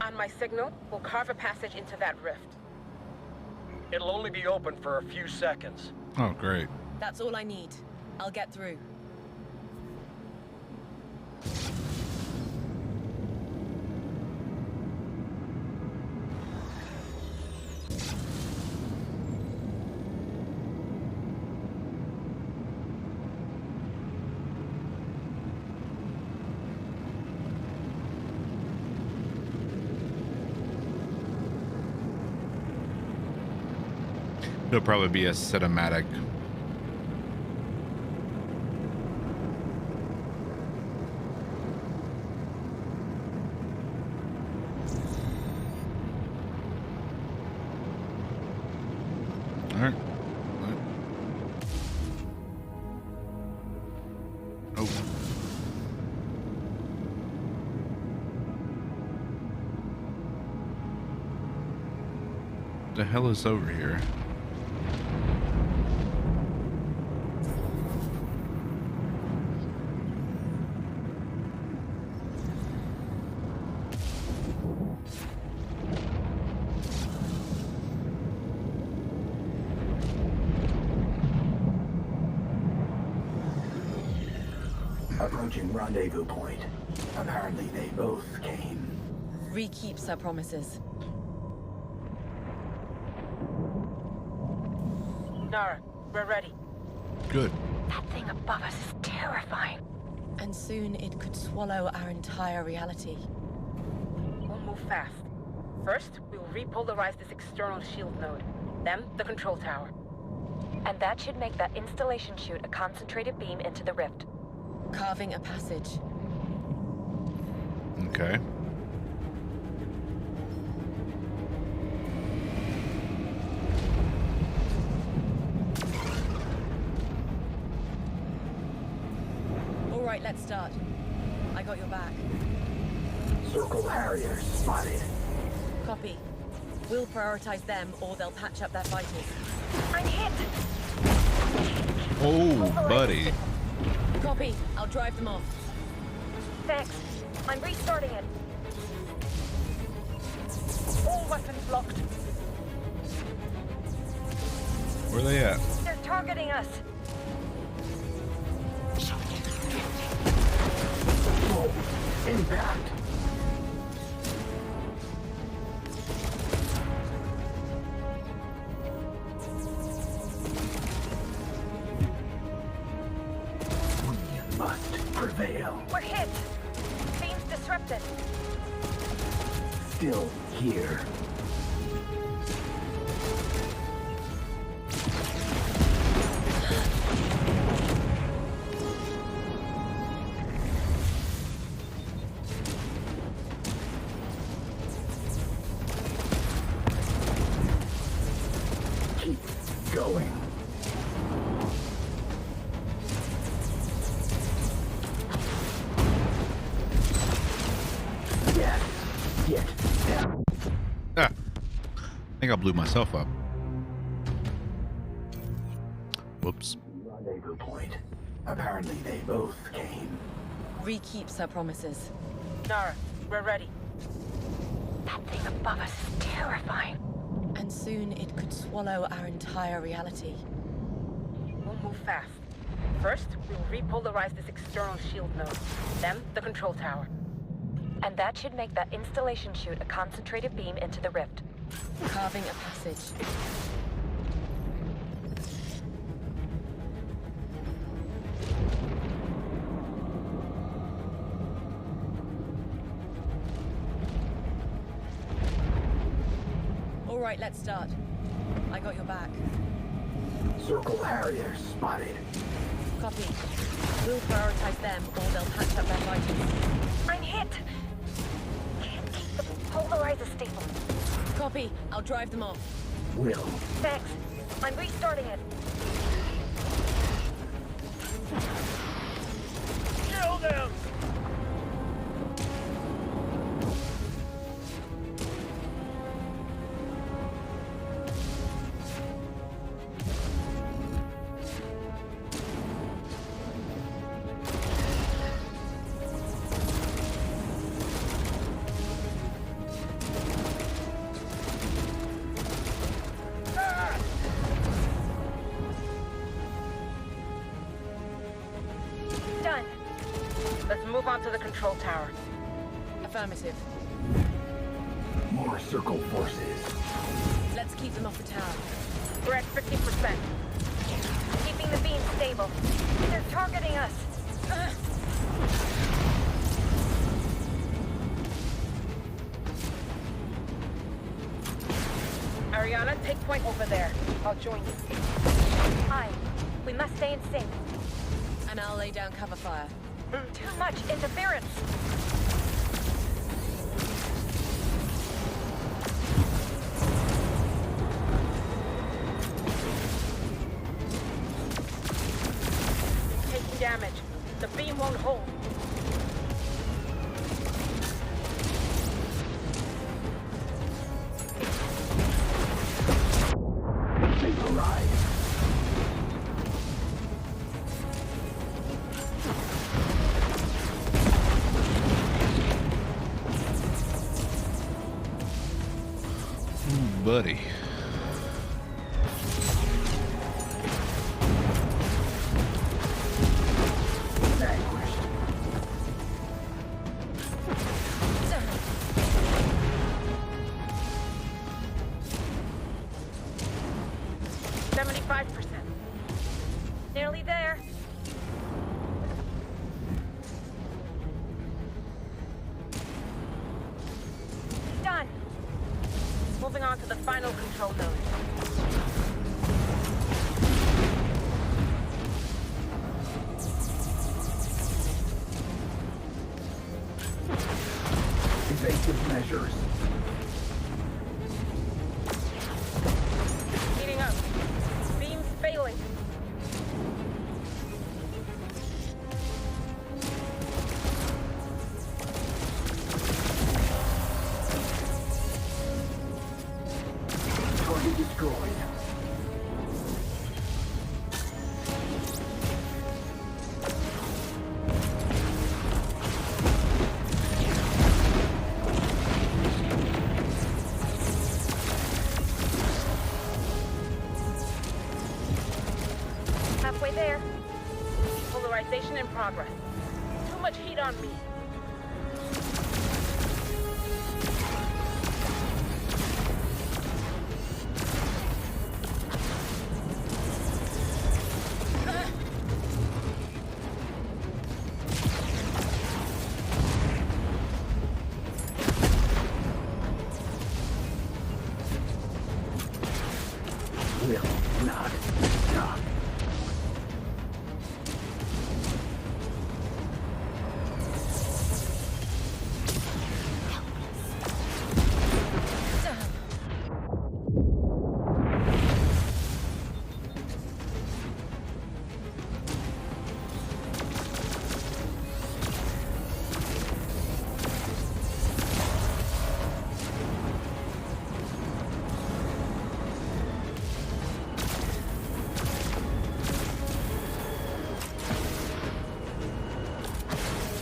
On my signal, we'll carve a passage into that rift. It'll only be open for a few seconds. Oh, great. That's all I need. I'll get through. It'll probably be a cinematic. All right. Oh. The hell is over here? Approaching rendezvous point. Apparently they both came. Ree keeps her promises. Nara, we're ready. Good. That thing above us is terrifying. And soon it could swallow our entire reality. We'll move fast. First, we will repolarize this external shield node. Then, the control tower. And that should make that installation shoot a concentrated beam into the rift. Carving a passage. Okay. All right, let's start. I got your back. Circle Harriers spotted. Copy. We'll prioritize them, or they'll patch up their fighters. I'm hit! Oh, buddy. Copy. I'll drive them off. Thanks. I'm restarting it. All weapons locked. Where are they at? They're targeting us. Whoa. Impact. We must prevail. We're hit. Beam's disrupted. Still here. Keep going. Yes. Get down. Ah. I think I blew myself up. Whoops. Rendezvous point. Apparently they both came. Ree keeps her promises. Nara, we're ready. That thing above us is terrifying. And soon it could swallow our entire reality. We'll move fast. First, we will repolarize this external shield node. Then, the control tower. And that should make that installation shoot a concentrated beam into the rift. Carving a passage. All right, let's start. I got your back. Circle Harriers spotted. Copy. We'll prioritize them, or they'll patch up their fighters. I'm hit! Can't keep the polarizer stable. Copy. I'll drive them off. Will. Thanks. I'm restarting it. Kill them! Let's move on to the control tower. Affirmative. More circle forces. Let's keep them off the tower. We're at 50%. Keeping the beam stable. They're targeting us. Ariana, take point over there. I'll join you. Aye. We must stay in sync. And I'll lay down cover fire. Too much interference. Taking damage. The beam won't hold. Vaporize. Buddy. Vanquished. 75%. Nearly there. Done. Moving on to the final control node. Evasive measures. Heating up. Beam's failing. Target destroyed. Halfway there. Polarization in progress. Too much heat on me. Will not stop.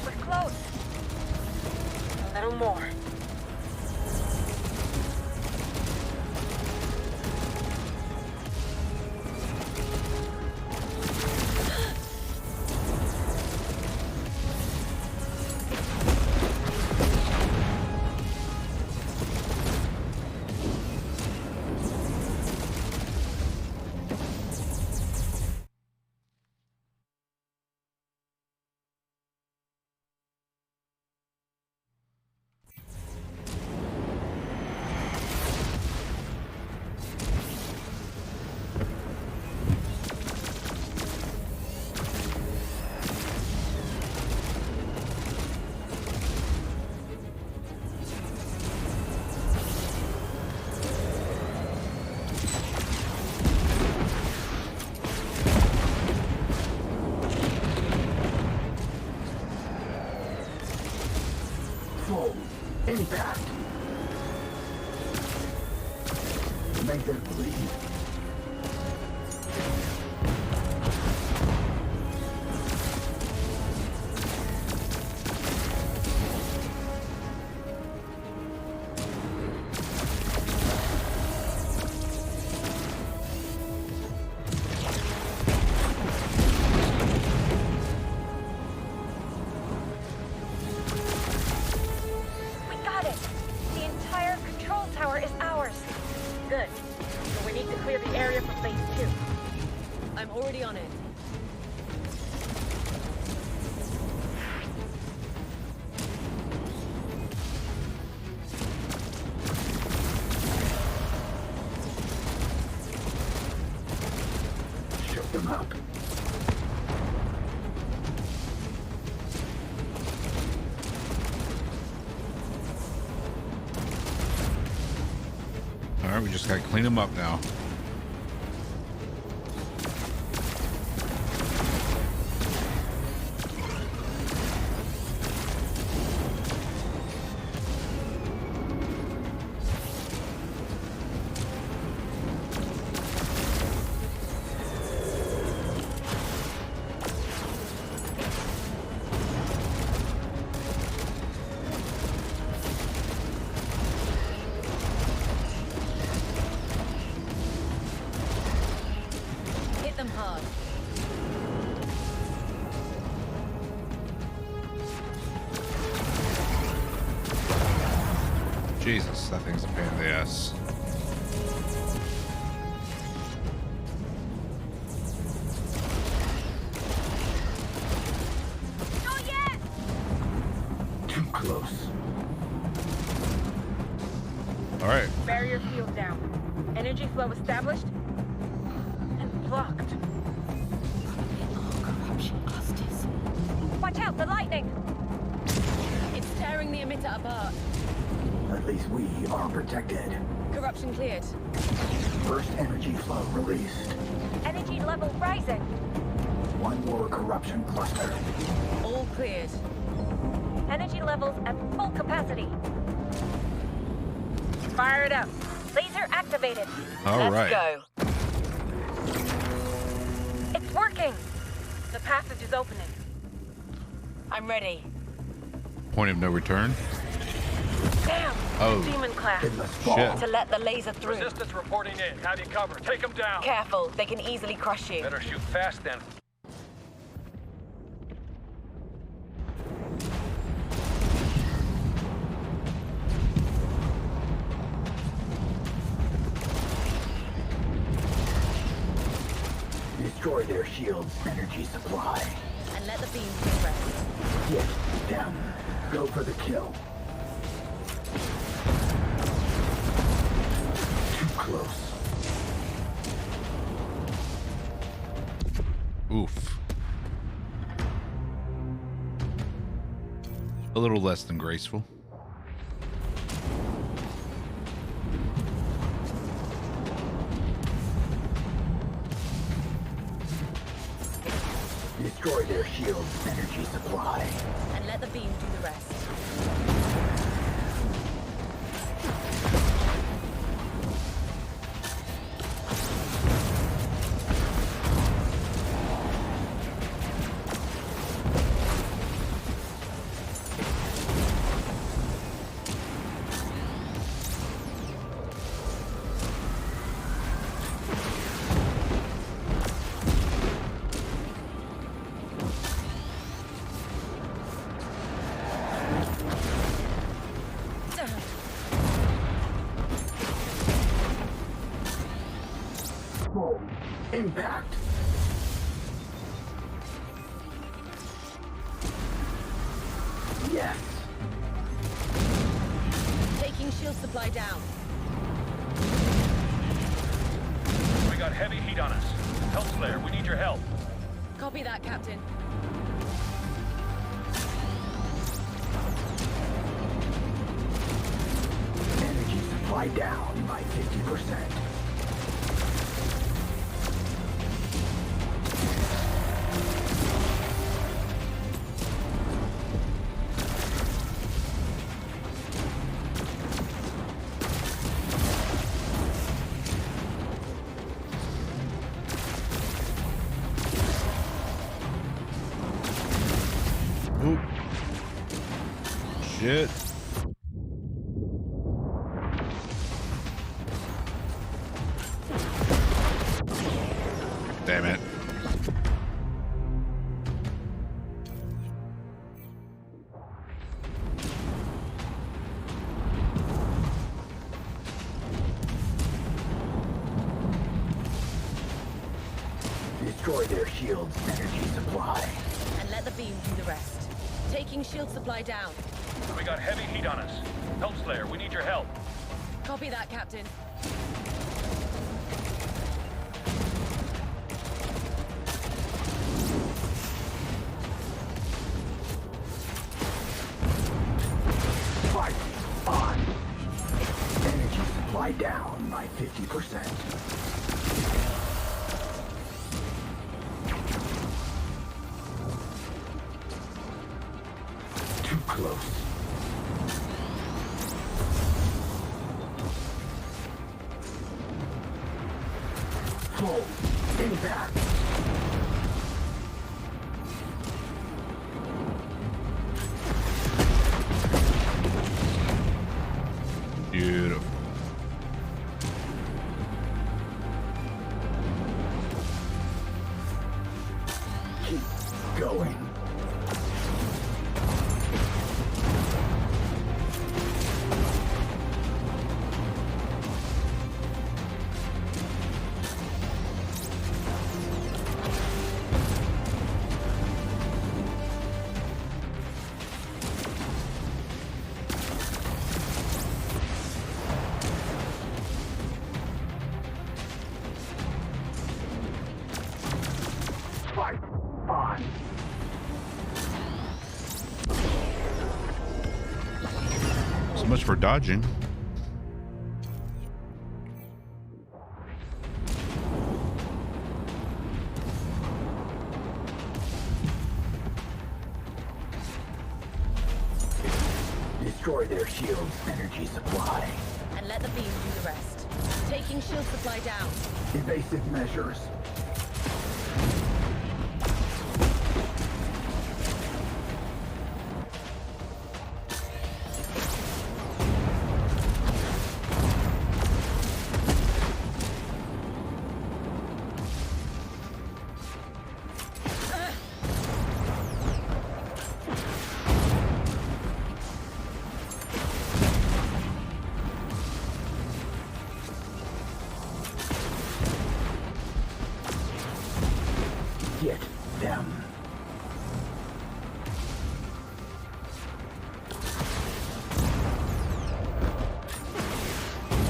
We're close. A little more. Full impact. Make them bleed. just gotta clean them up now. Hit them hard. Jesus, that thing's a pain in the ass. Not yet! Too close. All right. Barrier field down. Energy flow established and blocked. Watch out, the lightning! It's tearing the emitter apart. At least we are protected. Corruption cleared. First energy flow released. Energy level rising. One more corruption cluster. All cleared. Energy levels at full capacity. Fire it up. Laser activated. All right. Let's go. It's working. The passage is opening. I'm ready. Point of no return. Damn! Oh. Demon class. It must fall. Shit. To let the laser through. Resistance reporting in. Have you covered. Take them down. Careful, they can easily crush you. Better shoot fast then. Destroy their shield's energy supply. And let the beam do the rest. Get them. Go for the kill. Too close. Oof. A little less than graceful. Destroy their shield's energy supply. And let the beam do the rest. Full impact. Yes. Taking shield supply down. We got heavy heat on us. Help Slayer, we need your help. Copy that, Captain. Energy supply down by 50%. Oop. Shit. Damn it. Destroy their shield's energy supply. And let the beam do the rest. Taking shield supply down. We got heavy heat on us. Help Slayer, we need your help. Copy that, Captain. Fight on. Energy supply down by by 50%. Too close. Full impact. Beautiful. Keep going. Fight on. So much for dodging. Destroy their shield's energy supply. And let the beam do the rest. Taking shield supply down. Evasive measures. Get them.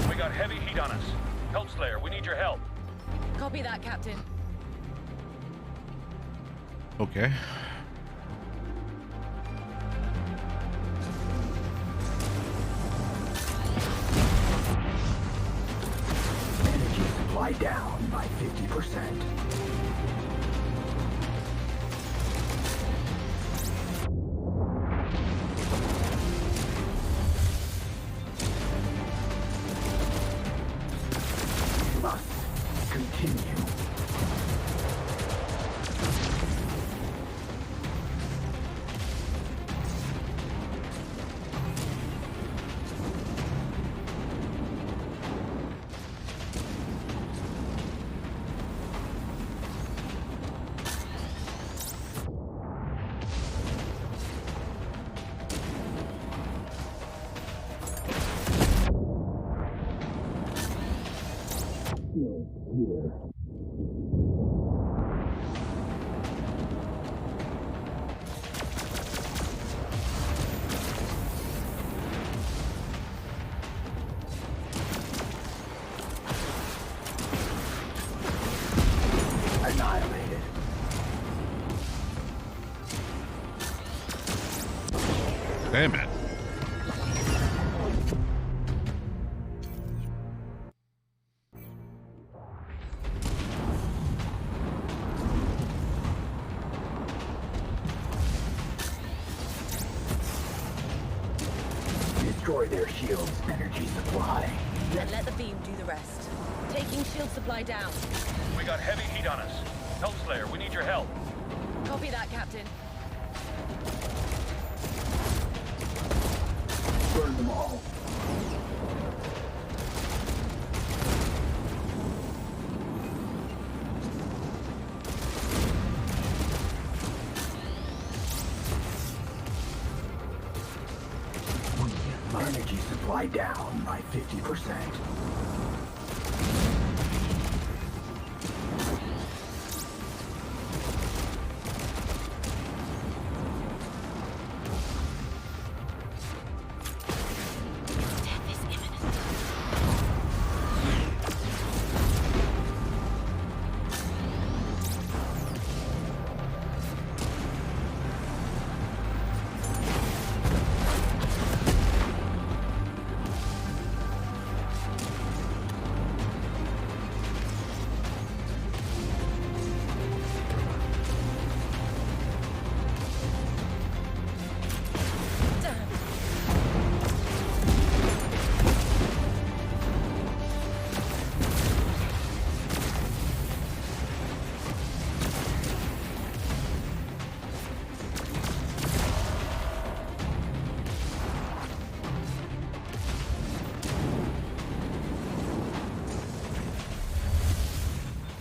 We got heavy heat on us. Help Slayer, we need your help. Copy that, Captain. Okay. Energy supply down by 50%. Must continue. Here. Annihilated. Damn it. Destroy their shield's energy supply. And let the beam do the rest. Taking shield supply down. We got heavy heat on us. Help Slayer, we need your help. Copy that, Captain. Burn them all. Energy supply down by 50%.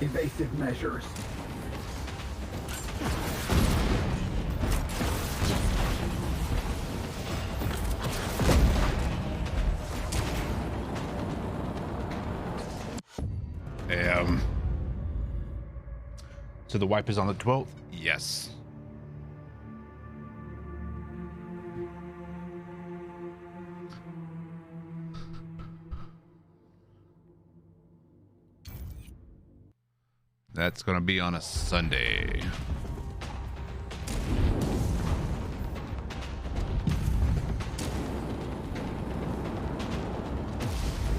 Evasive measures. So the wipe is on the 12th? Yes. That's gonna be on a Sunday.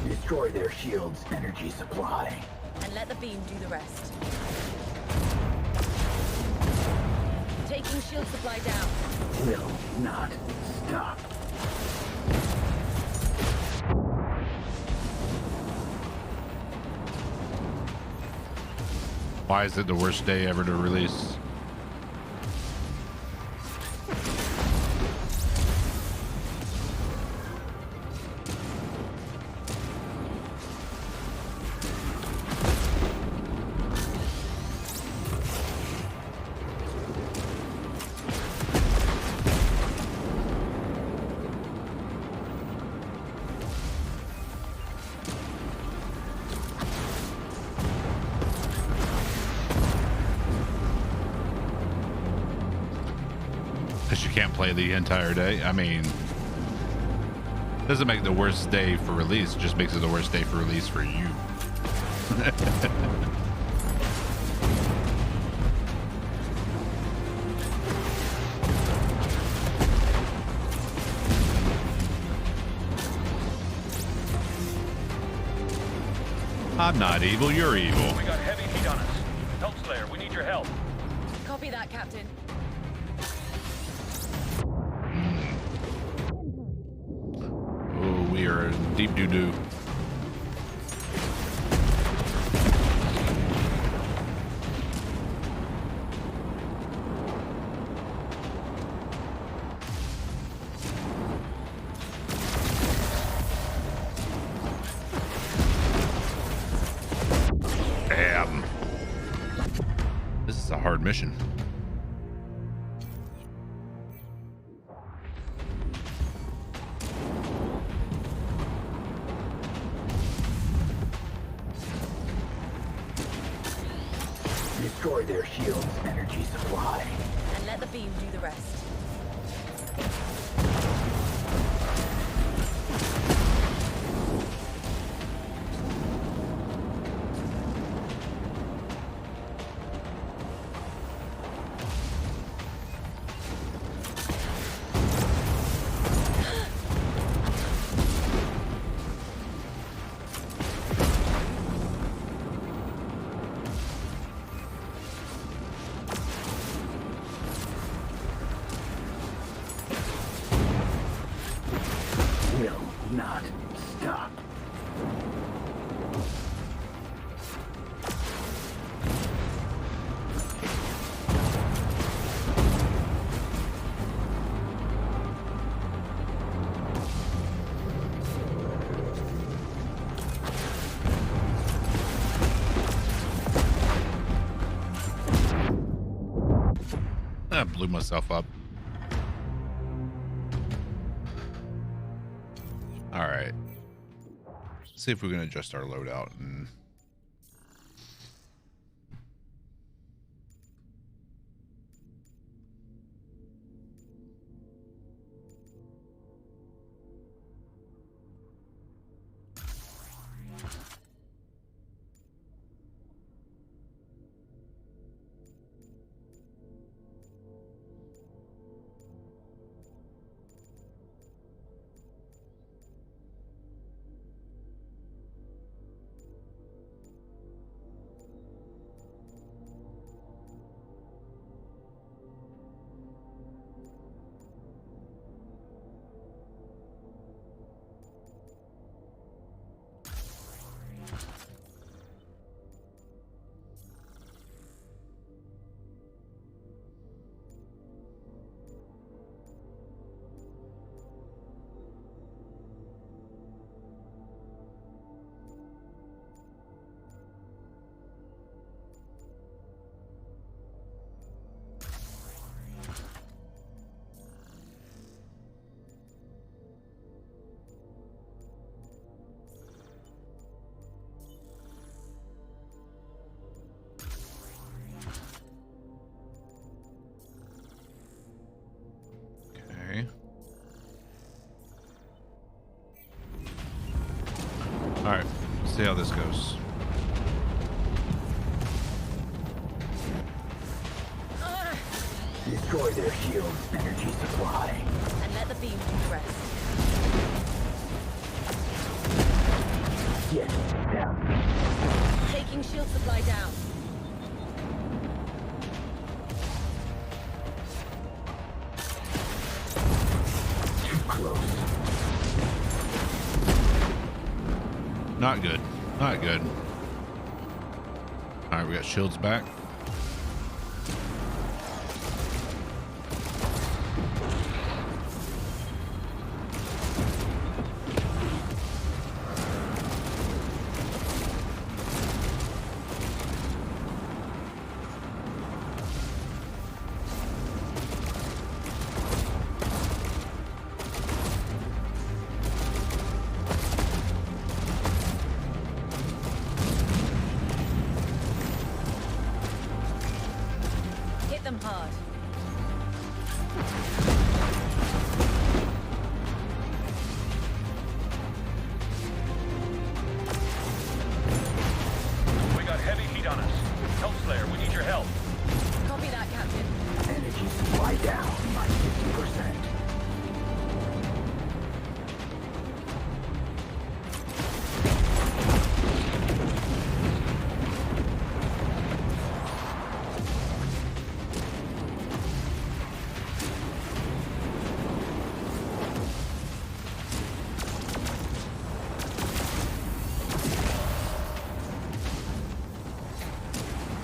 Destroy their shield's energy supply. And let the beam do the rest. Taking shield supply down. Will not stop. Why is it the worst day ever to release? Play the entire day. I mean, doesn't make the worst day for release, just makes it the worst day for release for you. I'm not evil, you're evil. We got heavy heat on us. Help Slayer, we need your help. Copy that, Captain. Oh, we are in deep doo-doo. Damn. This is a hard mission. Destroy their shield's energy supply. And let the beam do the rest. Not stop. I blew myself up. All right. See if we can adjust our loadout and see how this goes. Destroy their shield's energy supply. And let the beam do the rest. Get down. Taking shield supply down. Too close. Not good. Not good. All right, we got shields back. Hit them hard. We got heavy heat on us. Hellslayer, we need your help. Copy that, Captain. Energy supply down by 50%.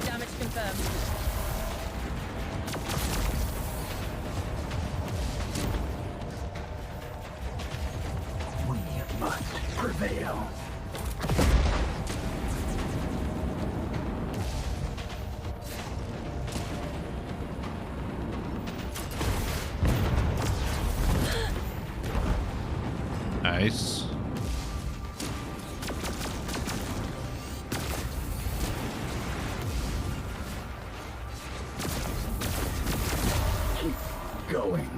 Damage confirmed. We must prevail. Nice. Keep going.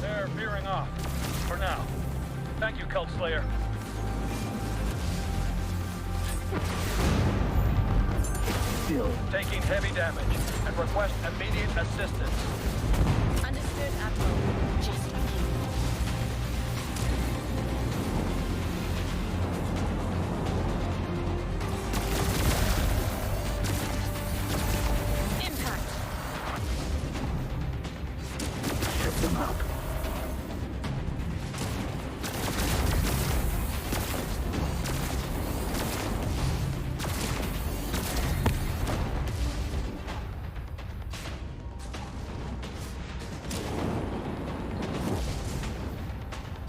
They're veering off. For now. Thank you, Cult Slayer. Still Taking heavy damage and request immediate assistance. Understood, Admiral. Just for you. Impact. shut them up.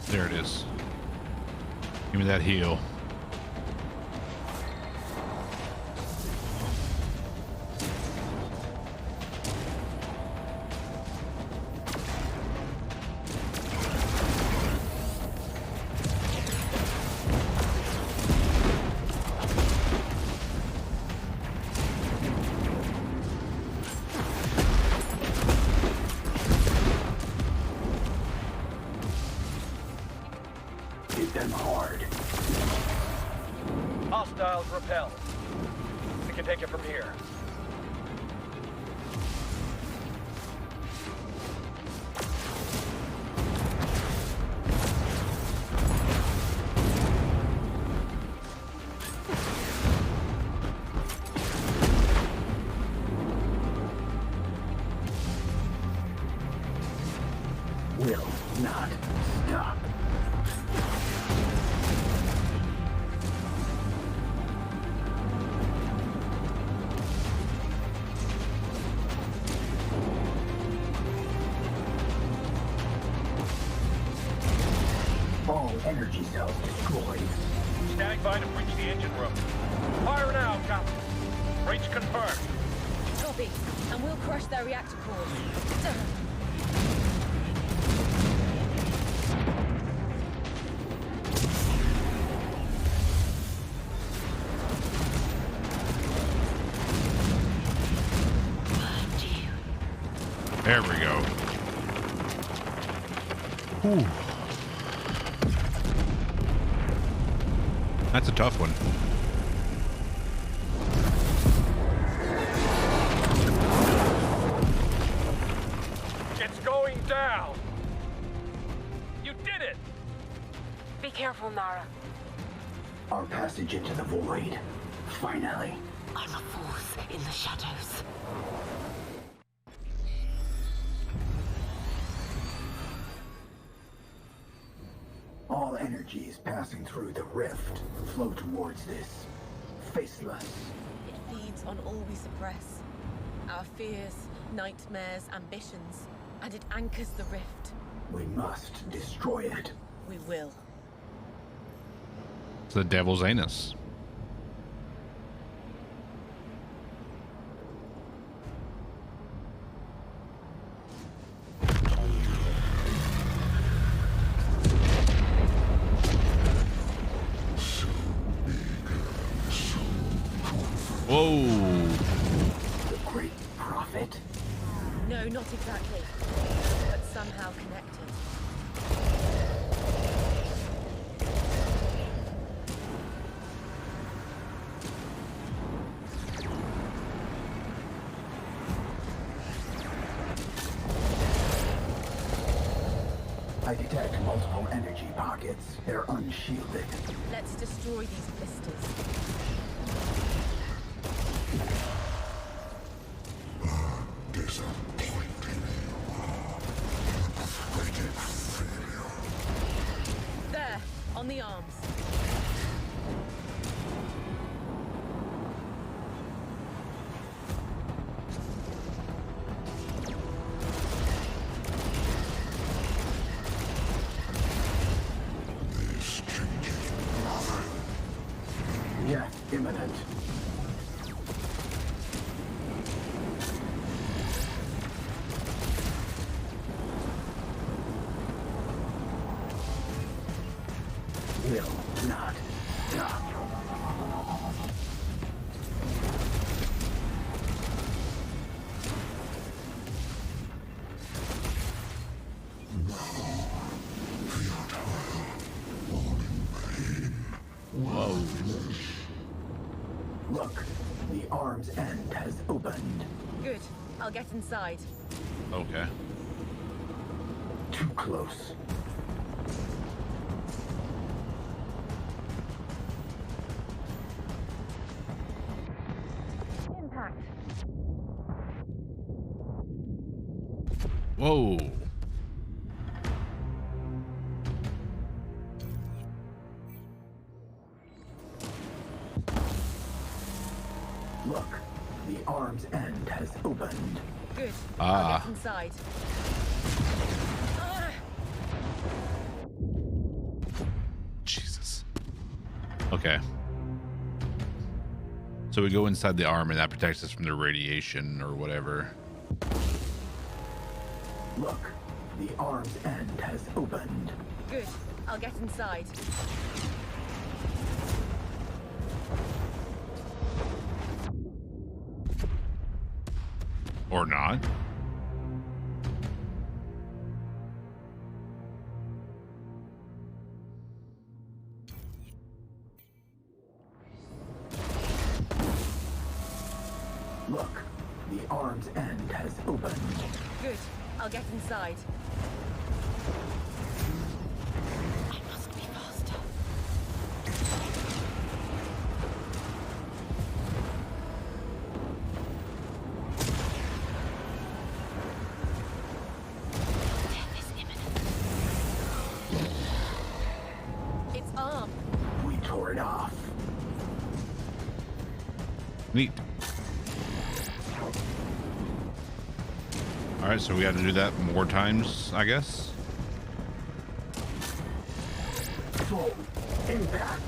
There it is. Give me that heal. Hit them hard. Hostiles repelled. We can take it from here. Will not stop. All energy cells destroyed. Standing by to breach the engine room. Fire now, Captain. Breach confirmed. Copy. And we'll crush their reactor cores. There we go. Whew. That's a tough one. It's going down. You did it. Be careful, Nara. Our passage into the void. Finally. I'm a force in the shadows. All energies passing through the rift flow towards this faceless. It feeds on all we suppress. Our fears, nightmares, ambitions. And it anchors the rift. We must destroy it. We will. It's the devil's anus. Whoa. The great prophet? No, not exactly. But somehow connected. I detect multiple energy pockets. They're unshielded. Let's destroy these blisters. There, on the arms. Yeah, imminent. Will not stop. Whoa. Look, the arm's end has opened. Good. I'll get inside. Okay. Too close. Impact. Whoa. Look, the arm's end has opened. Good. Ah. I'll get inside. Ah! Jesus. Okay. So we go inside the arm and that protects us from the radiation or whatever. Look, the arm's end has opened. Good. I'll get inside. Or not. Look, the arm's end has opened. Good. I'll get inside. I must be faster. Death is imminent. Its arm. We tore it off. Neat. All right, so we got to do that more times, I guess. Full impact.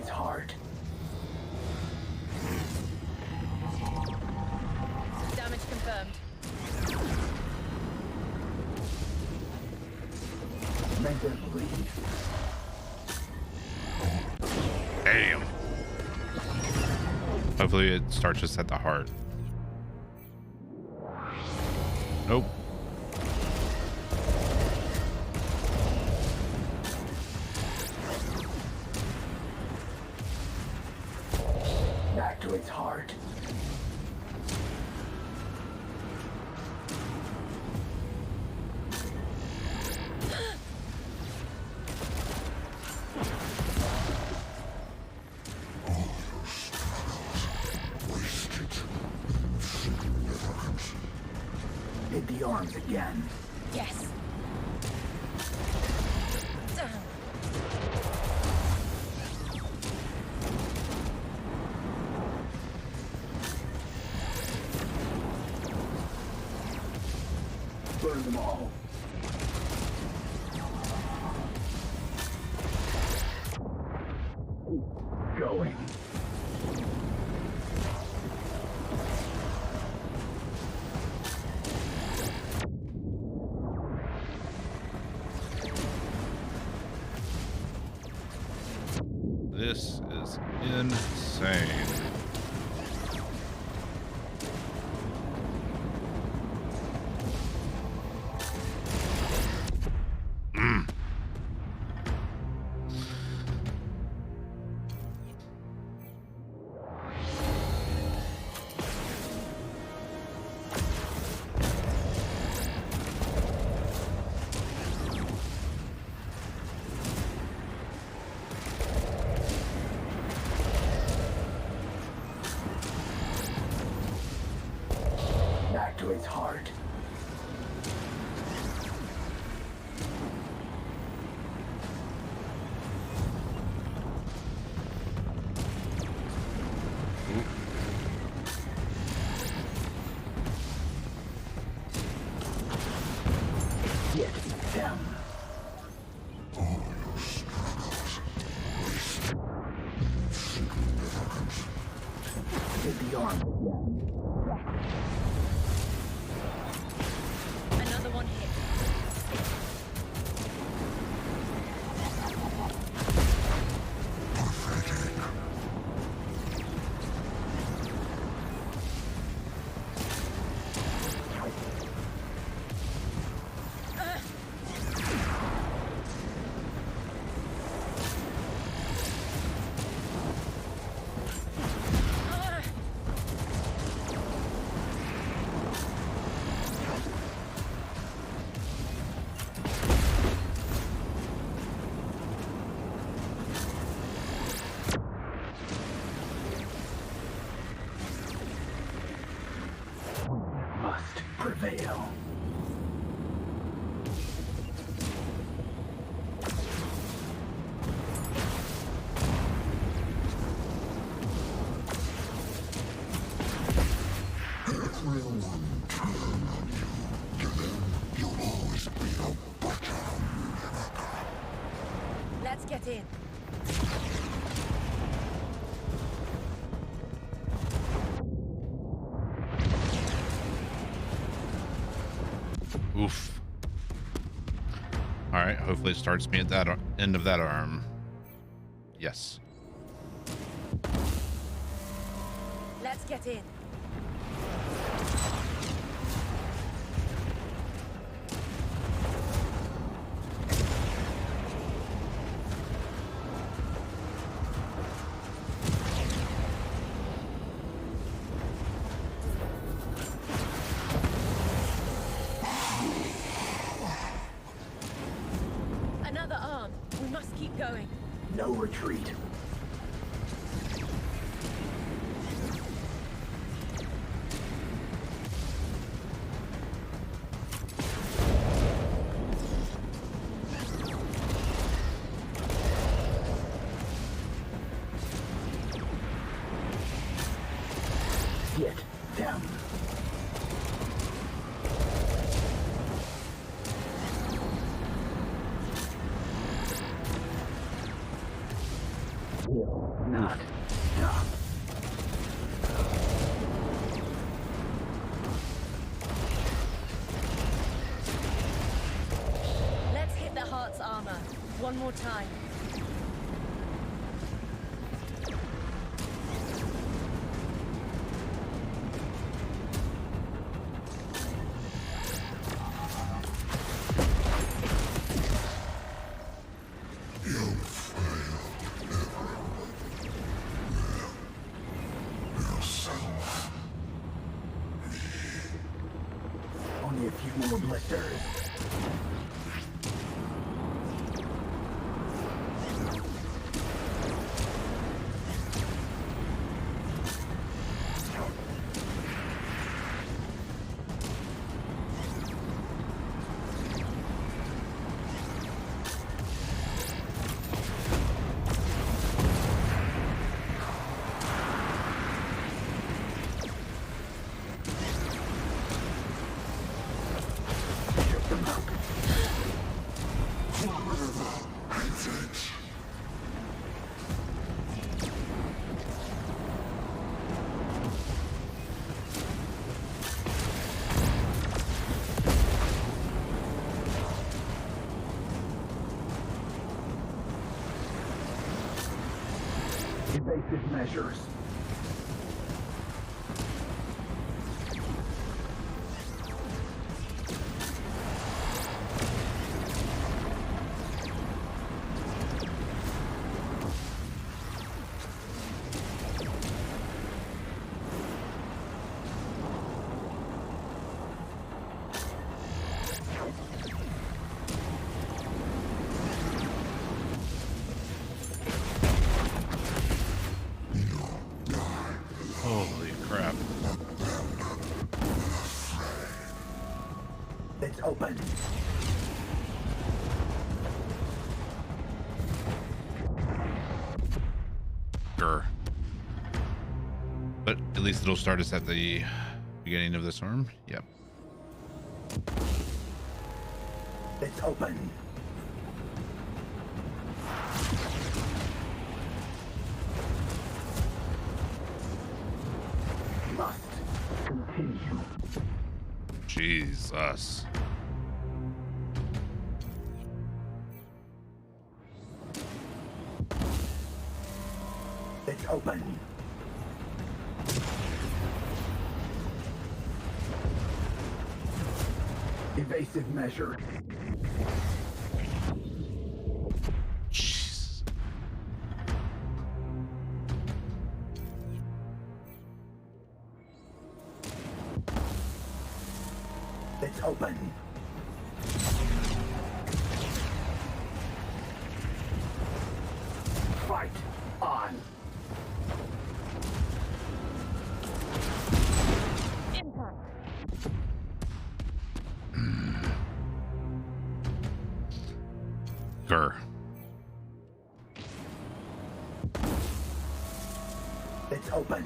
its heart. Damage confirmed. Make them bleed. Damn. Hopefully it starts just at the heart. Nope. Back to its heart. Hit the arms again. Yes. Damn. Burn them all. Going. This is insane. Back to its heart. Get them. Hit the arms again. Another one hit. Must prevail. Let's get in. Oof. All right. Hopefully it starts me at that end of that arm. Yes. Let's get in. Another arm. We must keep going. No retreat. Get them. Will not stop. Let's hit the heart's armor. One more time. Only a few more blisters. Shook them up. Evasive measures. Holy crap. It's open. Grr. But at least it'll start us at the beginning of the storm. Yep. It's open. Must continue. Jesus. It's open. Evasive measure. Jeez. It's open. Fight on. Impact. Grr. It's open.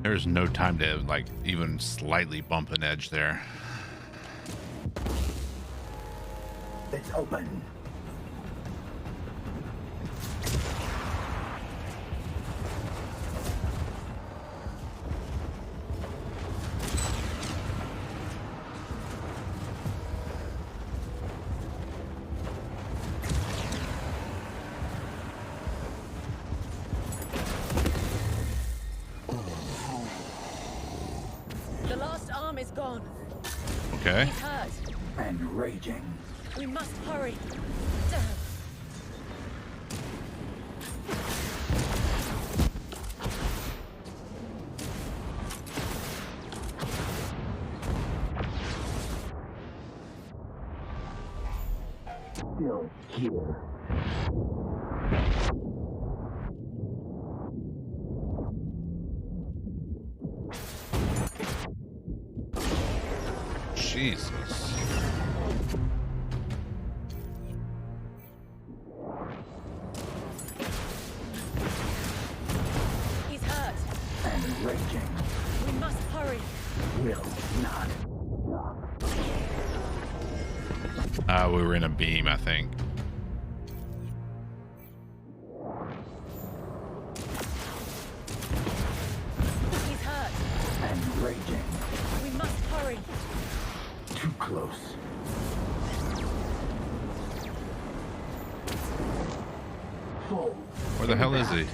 There's no time to like even slightly bump an edge there. It's open. The last arm is gone. Okay. He's hurt. And raging. We must hurry. Damn. Still here. Jesus. Engaging. We must hurry. Will not. We were in a beam, I think. He's hurt. And raging. We must hurry. Too close. Full. Where the hell is he?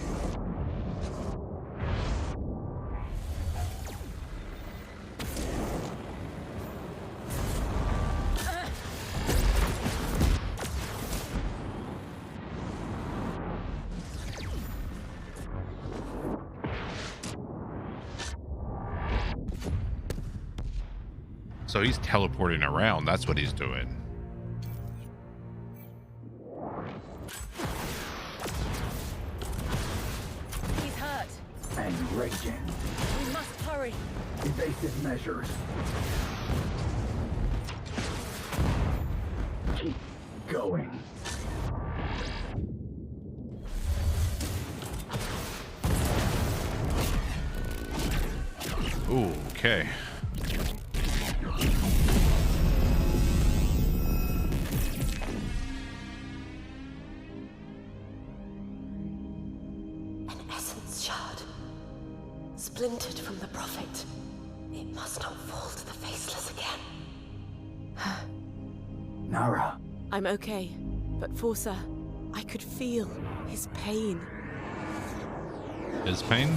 So he's teleporting around. That's what he's doing. He's hurt. And raging. We must hurry. Evasive measures. Keep going. Ooh, okay. Splintered from the Prophet. It must not fall to the faceless again. Nara. I'm okay, but Forza, I could feel his pain. His pain?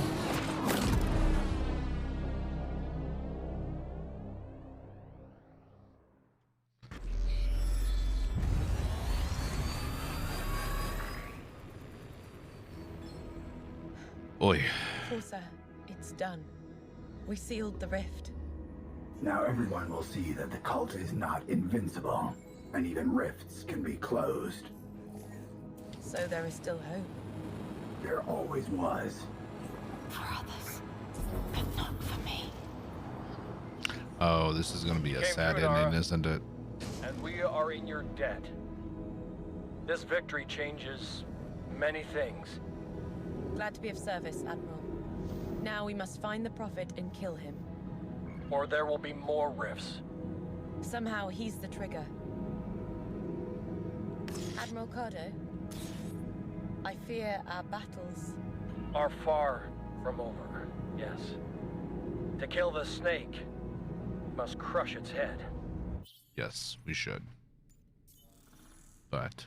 Oi. Forza, it's done. We sealed the rift. Now everyone will see that the cult is not invincible, and even rifts can be closed. So there is still hope. There always was. For others, but not for me. Oh, this is going to be a Came sad through, ending, Nara. isn't it? And we are in your debt. This victory changes many things. Glad to be of service, Admiral. Now we must find the Prophet and kill him. Or there will be more rifts. Somehow he's the trigger. Admiral Cardo, I fear our battles. Are far from over, yes. To kill the snake, must crush its head. Yes, we should. But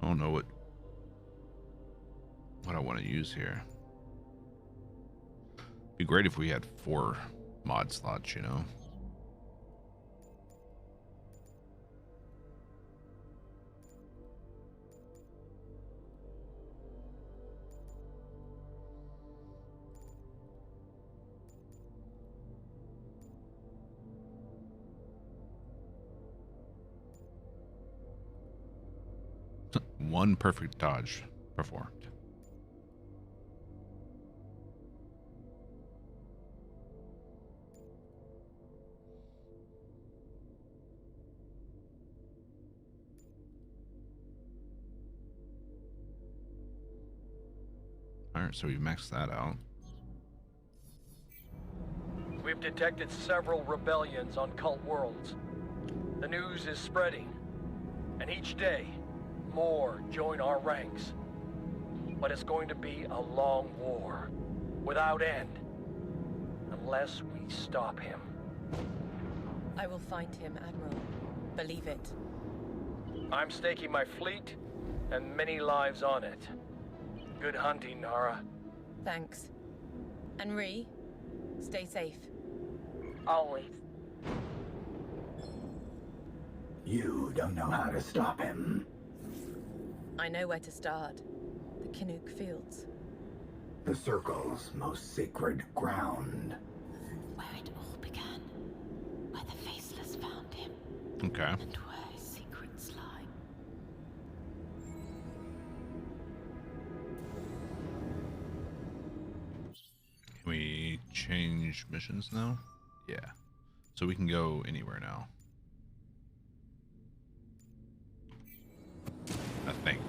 I don't know what I want to use here. Be great if we had 4 mod slots, you know. One perfect dodge performed. All right, so we maxed that out. We We've detected several rebellions on cult worlds. The news is spreading, and each day, more join our ranks. But it's going to be a long war, without end, unless we stop him. I will find him, Admiral. Believe it. I'm staking my fleet and many lives on it. Good hunting, Nara. Thanks. And Ree, stay safe. Always. You don't know how to stop him. I know where to start. The Chinook Fields. The Circle's most sacred ground. Where it all began. Where the Faceless found him. Okay. And where his secrets lie. Can we change missions now? Yeah. So we can go anywhere now. I think.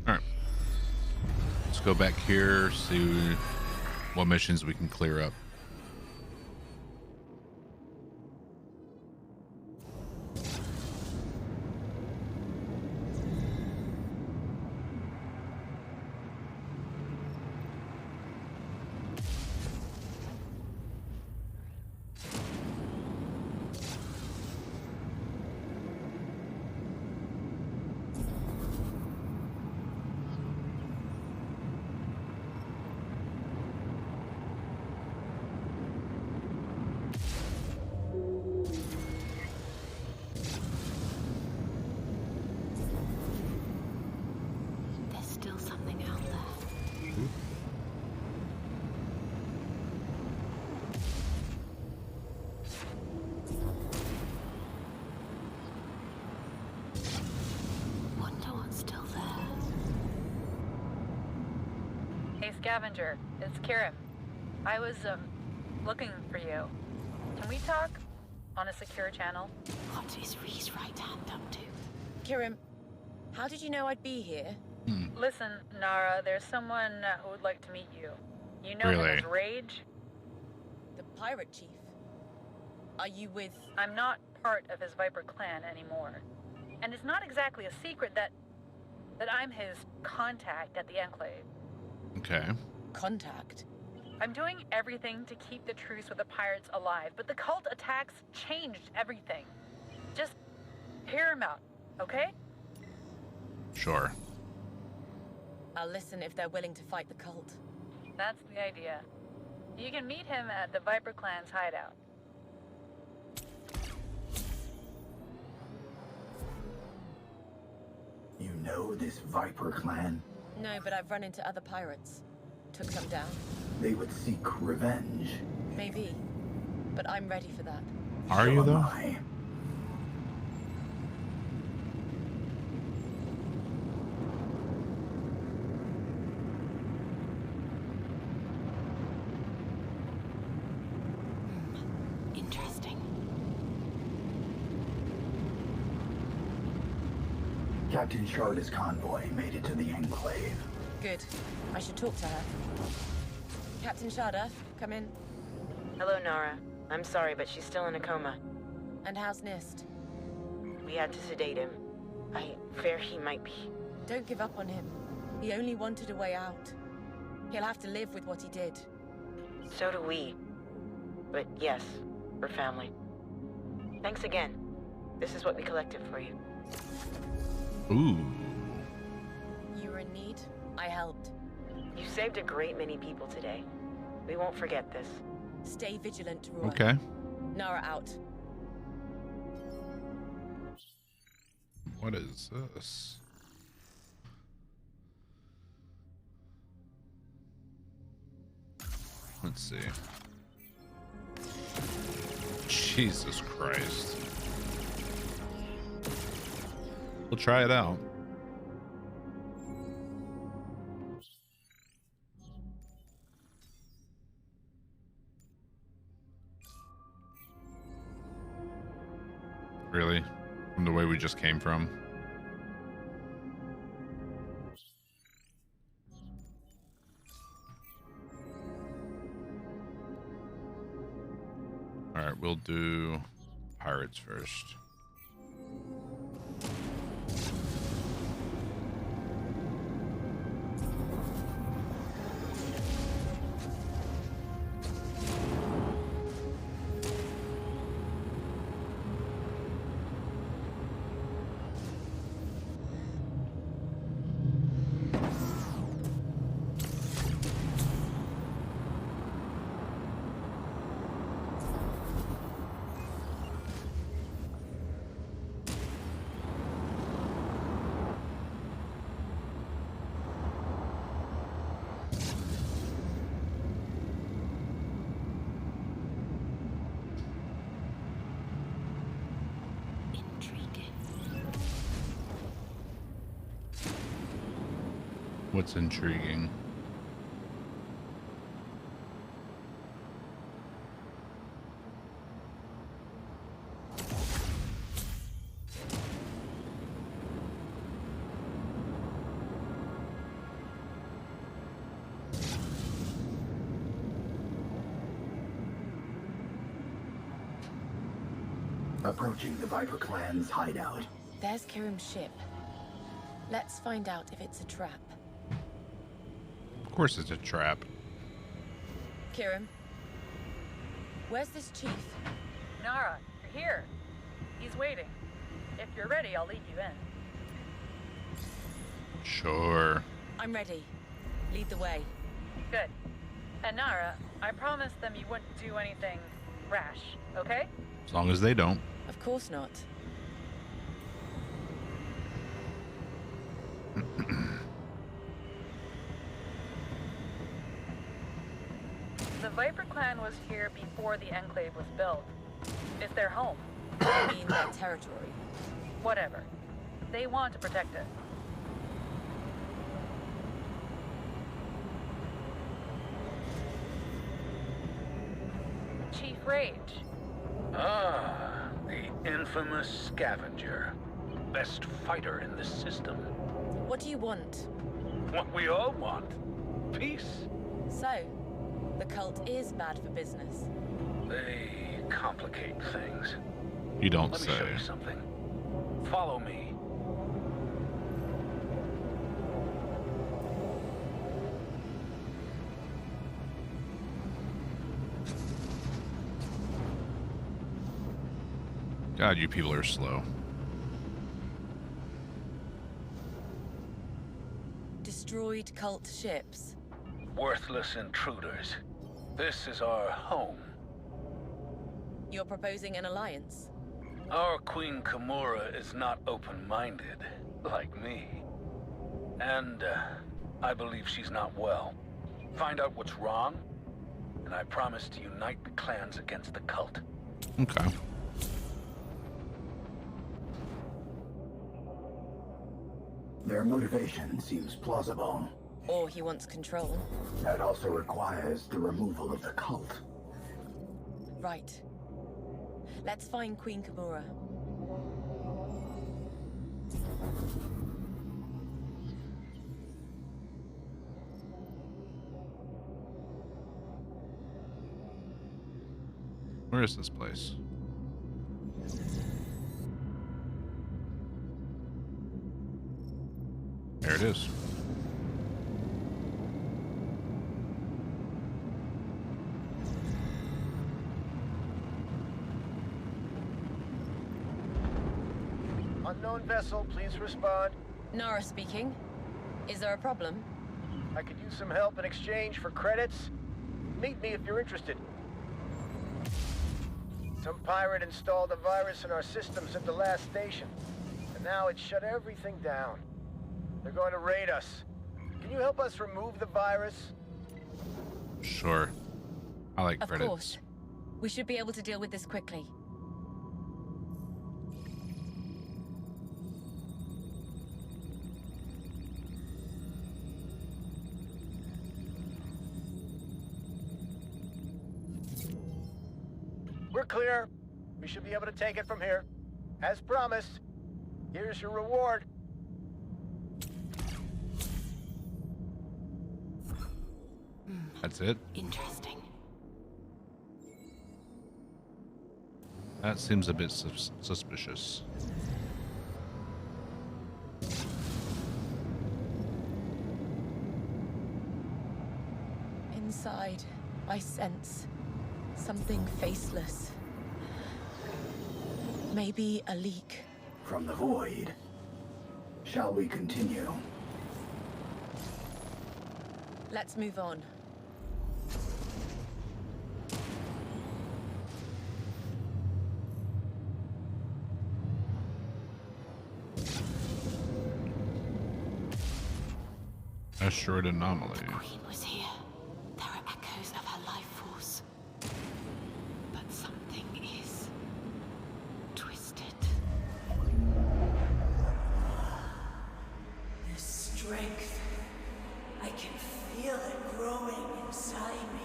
All right. Let's go back here, see what missions we can clear up. There's still something out there. Wonder what's still there. Hey, Scavenger. It's Kieran. I was, looking for you. Can we talk? On a secure channel? What is Ree's right hand up to? Kirim, how did you know I'd be here? Listen, Nara, there's someone who would like to meet you. You know him Really? as Rage? The pirate chief. Are you with... I'm not part of his Viper clan anymore. And it's not exactly a secret that I'm his contact at the Enclave. Okay. Contact? I'm doing everything to keep the truce with the pirates alive, but the cult attacks changed everything. Just hear him out, okay? Sure. I'll listen if they're willing to fight the cult. That's the idea. You can meet him at the Viper clan's hideout. You know this Viper clan? No, but I've run into other pirates. Took some down. They would seek revenge. Maybe. But I'm ready for that. Are So you am though? I. Interesting. Captain Sharda's convoy made it to the Enclave. Good. I should talk to her. Captain Sharda, come in. Hello, Nara. I'm sorry, but she's still in a coma. And how's Nist? We had to sedate him. I fear he might be. Don't give up on him. He only wanted a way out. He'll have to live with what he did. So do we. But yes, we're family. Thanks again. This is what we collected for you. Ooh. You were in need? I helped. You saved a great many people today. We won't forget this. Stay vigilant, Roy. Okay. Nara out. What is this? Let's see. Jesus Christ. We'll try it out. Really? From the way we just came from? Alright, we'll do pirates first. What's intriguing? Approaching the Viper Clan's hideout. There's Kirim's ship. Let's find out if it's a trap. Of course it's a trap. Kirim, where's this chief? Nara, you're here. He's waiting. If you're ready, I'll lead you in. Sure. I'm ready. Lead the way. Good. And Nara, I promised them you wouldn't do anything rash, okay? As long as they don't. Of course not. The Viper clan was here before the Enclave was built. It's their home. I mean their territory. Whatever. They want to protect it. Chief Rage. Ah, the infamous scavenger. Best fighter in the system. What do you want? What we all want. Peace. So, the cult is bad for business. They complicate things. You don't Let me say. show you something. Follow me. God, you people are slow. Destroyed cult ships. Worthless intruders. This is our home. You're proposing an alliance? Our Queen Kimura is not open-minded, like me. And, I believe she's not well. Find out what's wrong, and I promise to unite the clans against the cult. Okay. Their motivation seems plausible. Or he wants control. That also requires the removal of the cult. Right. Let's find Queen Kimura. Where is this place? There it is. Unknown vessel, please respond. Nara speaking. Is there a problem? I could use some help in exchange for credits. Meet me if you're interested. Some pirate installed a virus in our systems at the last station. And now it's shut everything down. They're going to raid us. Can you help us remove the virus? Sure. I like Of credits. course. We should be able to deal with this quickly. We're clear. We should be able to take it from here. As promised, here's your reward. That's it. Interesting. That seems a bit suspicious. Inside, I sense something faceless. Maybe a leak. From the void. Shall we continue? Let's move on. Asteroid anomaly. The Queen was here. There are echoes of her life force. But something is twisted. The strength. I can feel it growing inside me.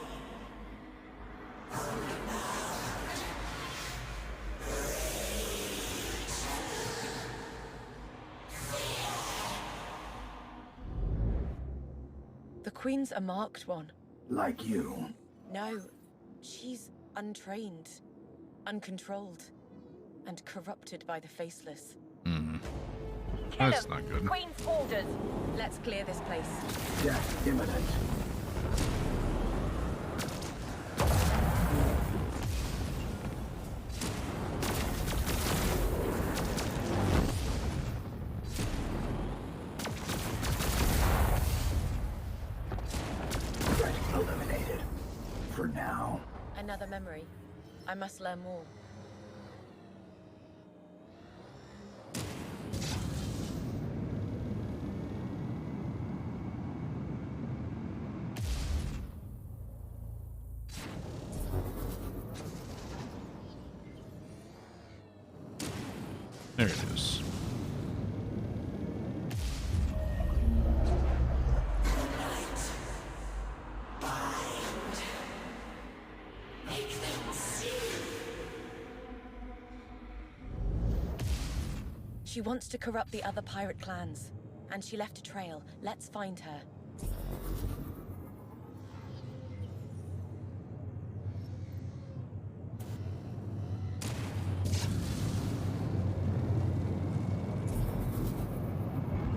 The Queen's a marked one. Like you. No, she's untrained, uncontrolled, and corrupted by the Faceless. That's not good. Queen's orders. Let's clear this place. Death imminent. Threat eliminated. For now. Another memory. I must learn more. There it is. She wants to corrupt the other pirate clans, and she left a trail. Let's find her.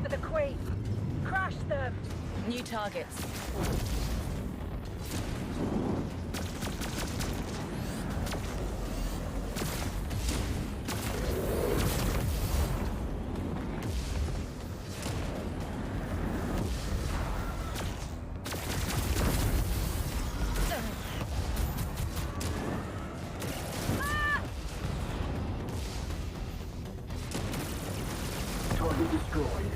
The Queen. Crash them. New targets. Target destroyed.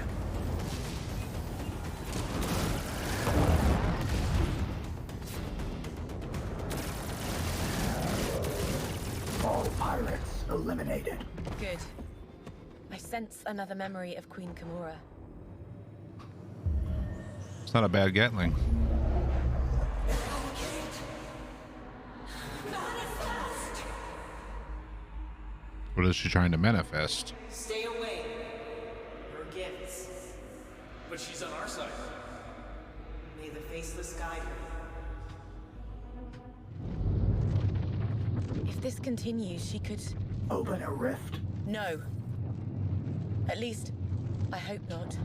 All pirates eliminated. Good. I sense another memory of Queen Kimura. It's not a bad Gatling. What is she trying to manifest? Stay away. Her gifts. But she's on our side. May the Faceless guide her. If this continues, she could... Open a rift. No. At least, I hope not.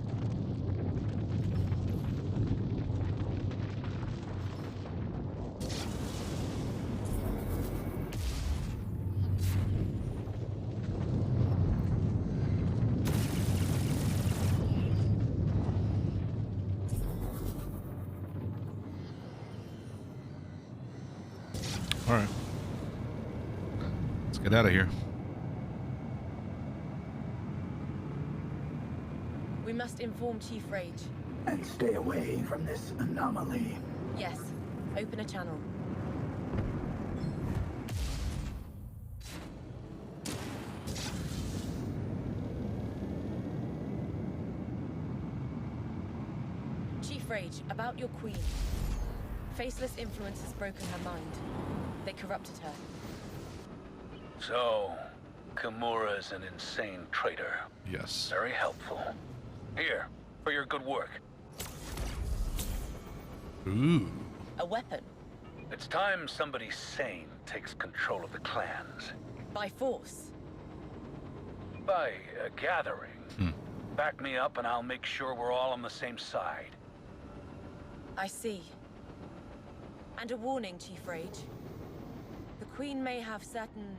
All right. Let's get out of here. We must inform Chief Rage. And stay away from this anomaly. Yes. Open a channel. Chief Rage, about your queen. Faceless influence has broken her mind. They corrupted her. So, Kimura is an insane traitor. Yes. Very helpful. Here, for your good work. Ooh. A weapon. It's time somebody sane takes control of the clans. By force. By a gathering. Back me up and I'll make sure we're all on the same side. I see. And a warning, Chief Rage. The Queen may have certain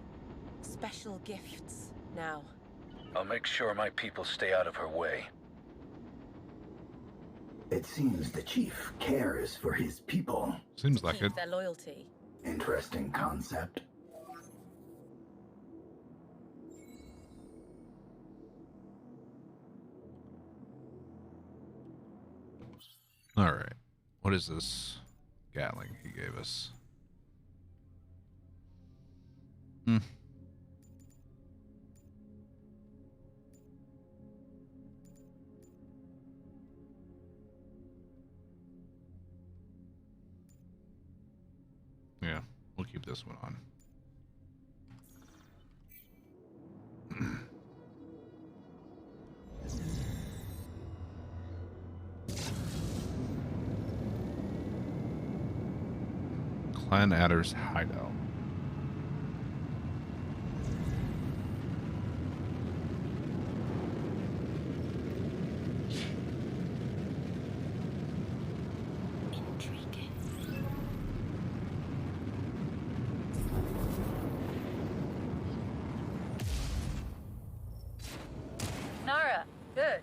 special gifts now. I'll make sure my people stay out of her way. It seems the Chief cares for his people. Seems like Keep it. their loyalty. Interesting concept. All right. What is this Gatling he gave us? Yeah, we'll keep this one on. Clan Adder's hideout. Nara, good.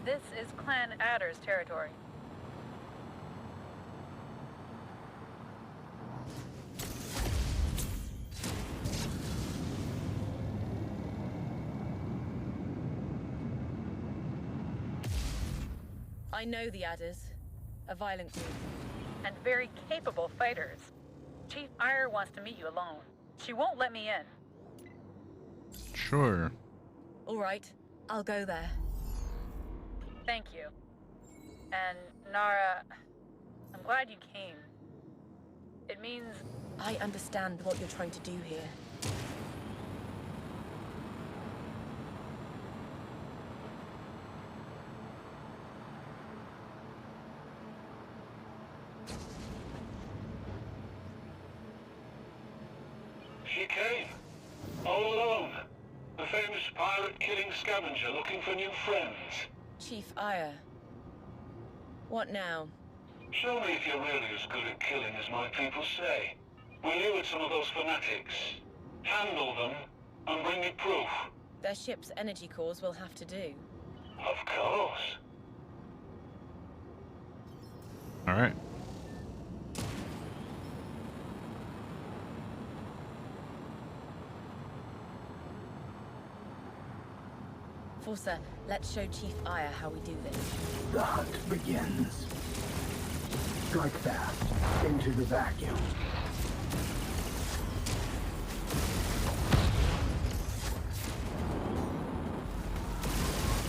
This is Clan Adder's territory. I know the Adders. A violent group. And very capable fighters. Chief Ire wants to meet you alone. She won't let me in. Sure. All right, I'll go there. Thank you. And Nara, I'm glad you came. It means... I understand what you're trying to do here. She came. All alone. The famous pirate-killing scavenger looking for new friends. Chief Ire. What now? Show me if you're really as good at killing as my people say. Will you with some of those fanatics? Handle them and bring me proof. Their ship's energy cores will have to do. Of course. All right. Forza, let's show Chief Ire how we do this. The hunt begins. Strike fast into the vacuum.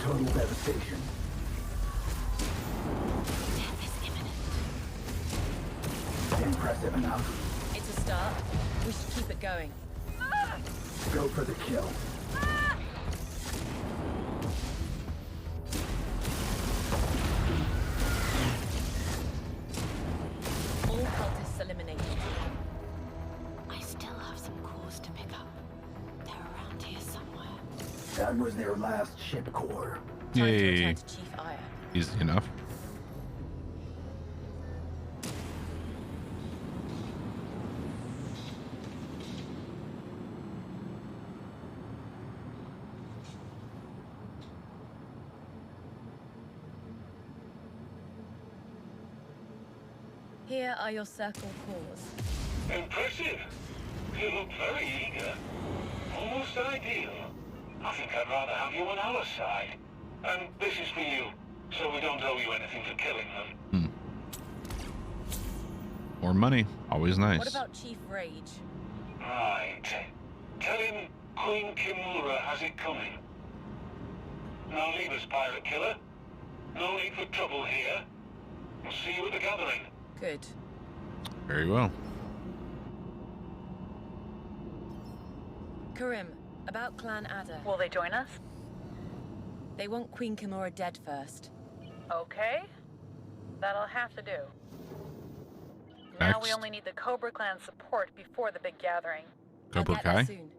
Total devastation. Death is imminent. Impressive enough. It's a start. We should keep it going. Go for the kill. All cultists eliminated. I still have some cores to pick up. They're around here somewhere. That was their last ship core. Time to Yay. return to Chief Ire. Easy enough. Here are your circle cores. Impressive. You look very eager. almost ideal. I think I'd rather have you on our side. And this is for you, so we don't owe you anything for killing them. More money, always nice. What about Chief Rage? Right. Tell him Queen Kimura has it coming. Now leave us, pirate killer. No need for trouble here. We'll see you at the gathering. Good. Very well. Karim, about Clan Ada. Will they join us? They want Queen Kimura dead first. Okay. That'll have to do. Now we only need the Cobra Clan support before the big gathering. Cobra Kai? Soon.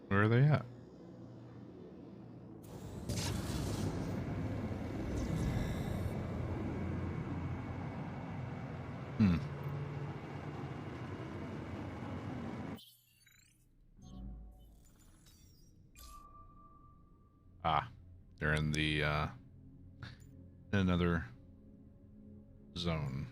Where are they at? They're in the another zone.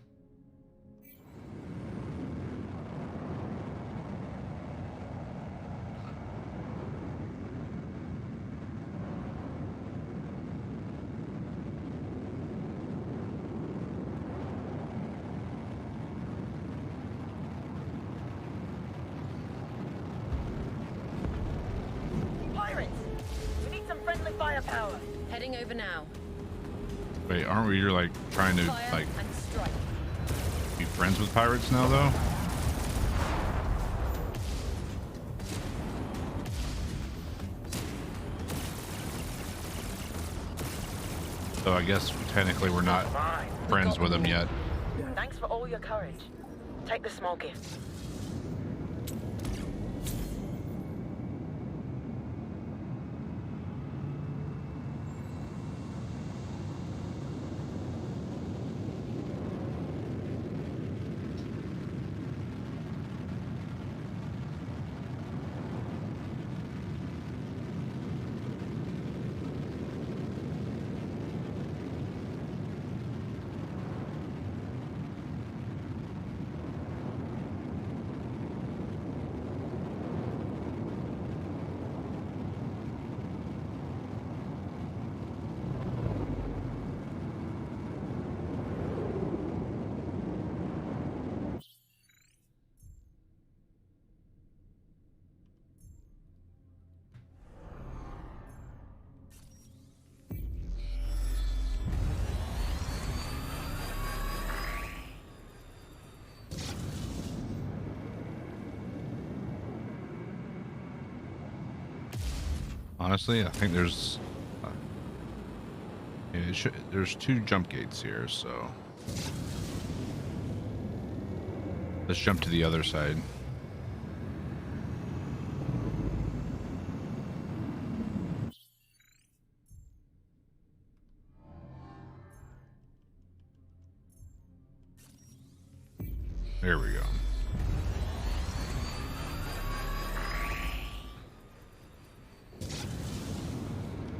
Firepower. Heading over now. Wait, aren't we like trying to like be friends with pirates now though? So I guess technically we're not friends with them yet. Thanks for all your courage. Take the small gift. Honestly, I think there's there's 2 jump gates here, so let's jump to the other side. There we go.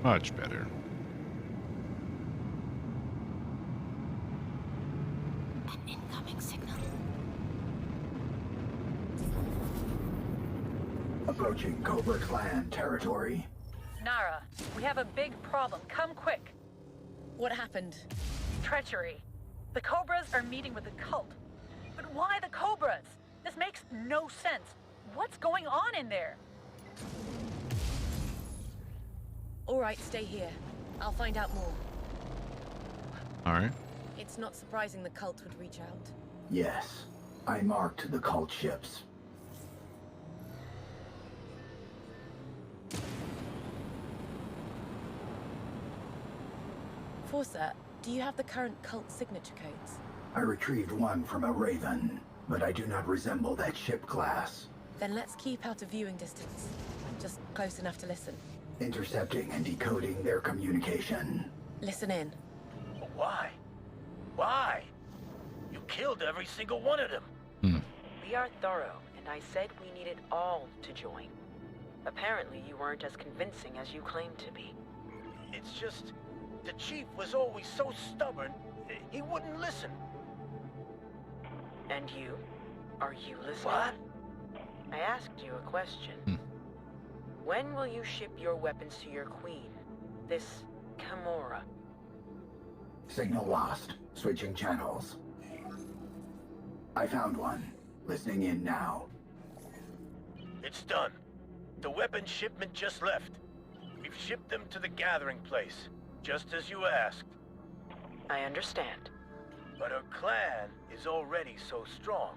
Much better. An incoming signal. Approaching Cobra Clan territory. Nara, we have a big problem. Come quick. What happened? Treachery. The Cobras are meeting with the cult. But why the Cobras? This makes no sense. What's going on in there? All right, stay here. I'll find out more. All right. It's not surprising the cult would reach out. Yes, I marked the cult ships. Forza, do you have the current cult signature codes? I retrieved one from a Raven, but I do not resemble that ship class. Then let's keep out of viewing distance. Just close enough to listen. Intercepting and decoding their communication. Listen in. But why? Why? You killed every single one of them. We are thorough and and I said we needed all to join. Apparently, you weren't as convincing as you claimed to be. It's just, the chief was always so stubborn, he wouldn't listen. And you? Are you listening? What? I asked you a question. When will you ship your weapons to your queen, this Kimura? Signal lost. Switching channels. I found one. Listening in now. It's done. The weapon shipment just left. We've shipped them to the gathering place, just as you asked. I understand. But her clan is already so strong.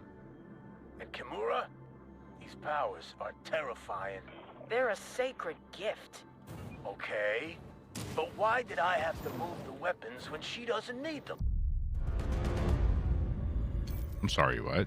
And Kimura, these powers are terrifying. They're a sacred gift. Okay, but why did I have to move the weapons when she doesn't need them? I'm sorry, what?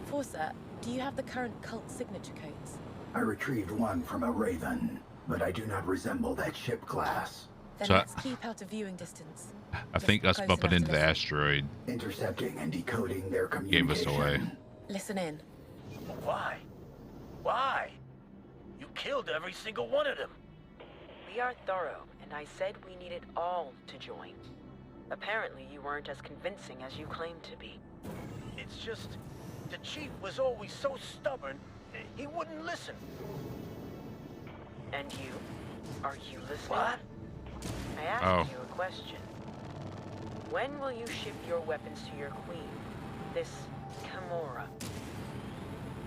Forza, do you have the current cult signature codes? I retrieved one from a Raven, but I do not resemble that ship class. Then So let's keep out of viewing distance. I think us close bumping enough into to the listen. asteroid Intercepting and decoding their gave us communication. away. Listen in. Why? Why? You killed every single one of them. We are thorough, and I said we needed all to join. Apparently, you weren't as convincing as you claimed to be. It's just, the chief was always so stubborn, he wouldn't listen. And you? Are you listening? What? I asked you a question. When will you ship your weapons to your queen, this Kimura?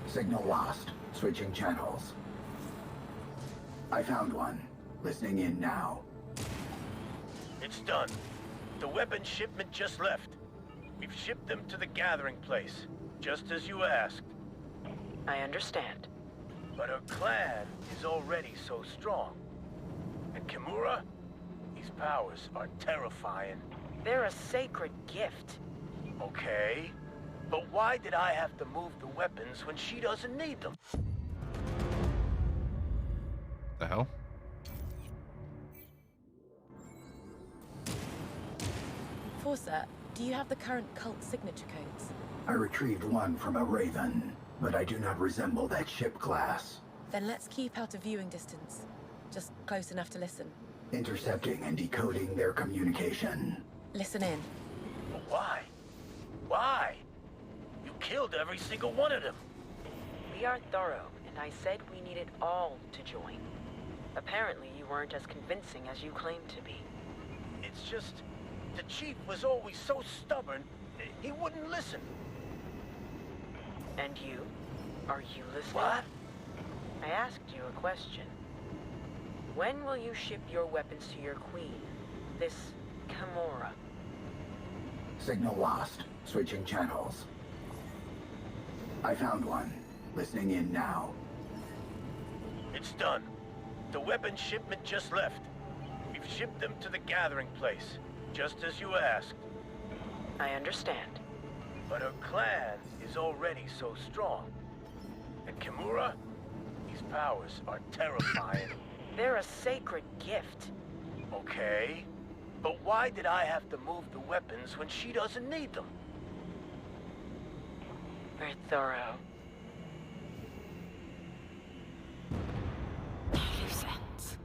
Signal lost. Switching channels. I found one. Listening in now. It's done. The weapon shipment just left. We've shipped them to the gathering place, just as you asked. I understand. But her clan is already so strong. And Kimura, these powers are terrifying. They're a sacred gift. Okay, but why did I have to move the weapons when she doesn't need them? The hell? Forza, do you have the current cult signature codes? I retrieved one from a Raven, but I do not resemble that ship class. Then let's keep out of viewing distance. Just close enough to listen. Intercepting and decoding their communication. Listen in. But why? Why? You killed every single one of them. We are thorough, and I said we needed all to join. Apparently, you weren't as convincing as you claimed to be. It's just, the chief was always so stubborn, he wouldn't listen. And you? Are you listening? What? I asked you a question. When will you ship your weapons to your queen, this Kimura? Signal lost. Switching channels. I found one. Listening in now. It's done. The weapon shipment just left. We've shipped them to the gathering place, just as you asked. I understand. But her clan is already so strong. And Kimura, these powers are terrifying. They're a sacred gift. Okay, but why did I have to move the weapons when she doesn't need them? We're thorough. Loose ends.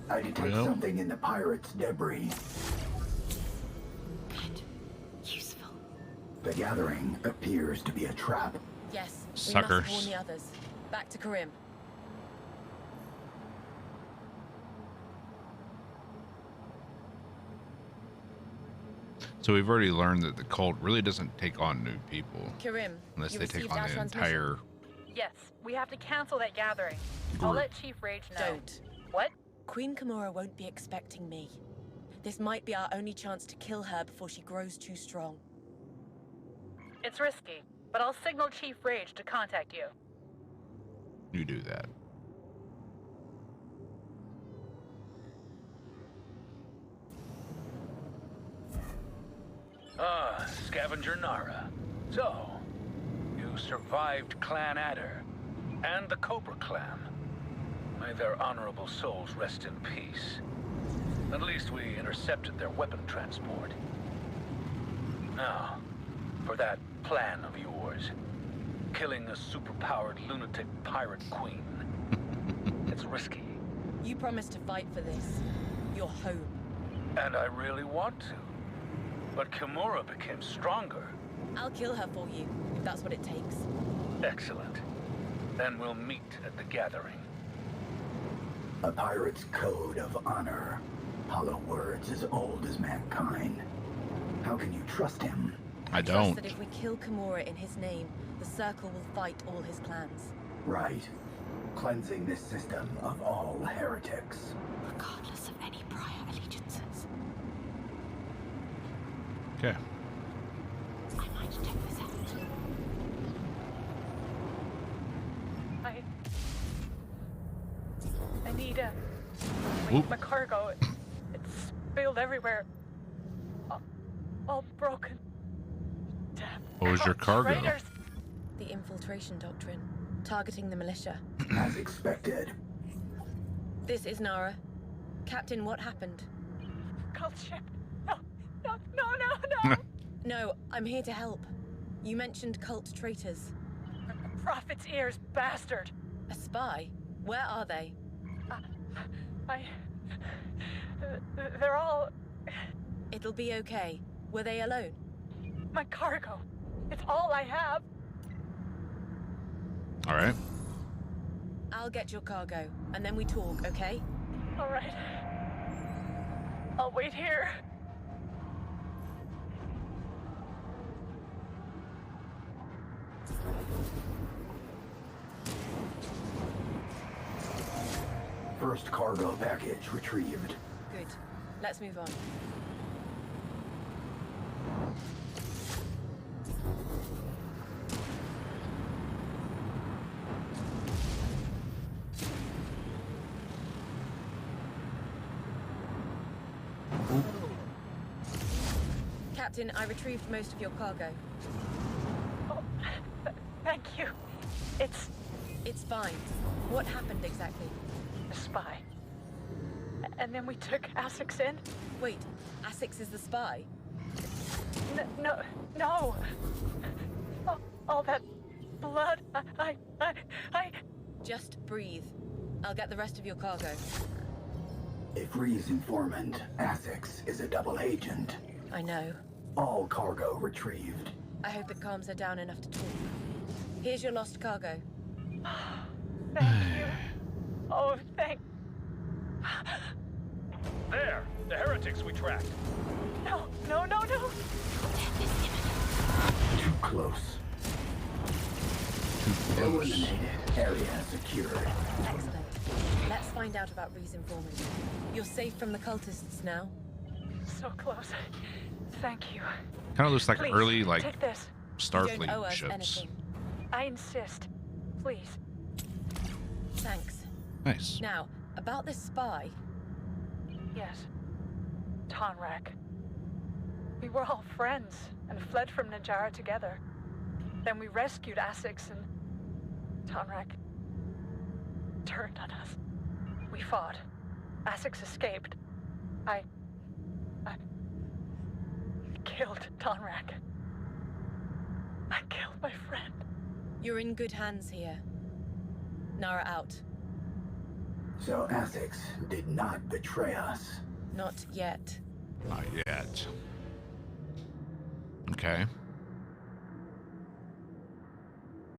I detect something in the pirates' debris. Good. Useful. The gathering appears to be a trap. Yes, we Suckers. must warn the others. Back to Karim. So we've already learned that the cult really doesn't take on new people Karim, unless you they take received on our the transmission? entire Yes, we have to cancel that gathering. I'll group. let Chief Rage know. Don't. What? Queen Kimura won't be expecting me. This might be our only chance to kill her before she grows too strong. It's risky, but I'll signal Chief Rage to contact you. You do that. Ah, Scavenger Nara. So, you survived Clan Adder and the Cobra Clan. May their honorable souls rest in peace. At least we intercepted their weapon transport. Now, for that plan of yours, killing a superpowered lunatic pirate queen. It's risky. You promised to fight for this. Your home. And I really want to. But Kimura became stronger. I'll kill her for you, if that's what it takes. Excellent. Then we'll meet at the gathering. A pirate's code of honor. Hollow words as old as mankind. How can you trust him? I Trust don't. that if we kill Kimura in his name, the Circle will fight all his clans. Right. Cleansing this system of all heretics. Regardless of any prior allegiances. Okay. I might check this out. I need my cargo. It's spilled everywhere. All broken. Damn. What was your cargo? Traitors. The infiltration doctrine, targeting the militia. As expected. This is Nara. Captain, what happened? Cult ship. No. No, I'm here to help. You mentioned cult traitors. Prophet's ears, bastard. A spy? Where are they? They're all... It'll be okay. Were they alone? My cargo. It's all I have. All right. I'll get your cargo, and then we talk, okay? All right. I'll wait here. First cargo package retrieved. Good. Let's move on. Captain, I retrieved most of your cargo. Oh, thank you. It's fine. What happened exactly? A spy. And then we took Essex in. Wait, Essex is the spy? No. All that blood. I... Just breathe. I'll get the rest of your cargo. If Ree's informant, Essex, is a double agent. I know. All cargo retrieved. I hope it calms her down enough to talk. Here's your lost cargo. Thank you. Oh, thank... There! The heretics we tracked. No. Too close. Eliminated. Area secured. Excellent. Let's find out about Ree's informant. You're safe from the cultists now? So close. Thank you. Kind of looks like Please, early, like, take this. You don't owe Starfleet us ships. anything. I insist. Please. Thanks. Nice. Now, about this spy. Yes. Tonrak. We were all friends and fled from Najara together. Then we rescued Essex and Tonrak turned on us. We fought. Essex escaped. I killed Tonrak. I killed my friend. You're in good hands here. Nara out. So Essex did not betray us. Not yet. Not yet. Okay.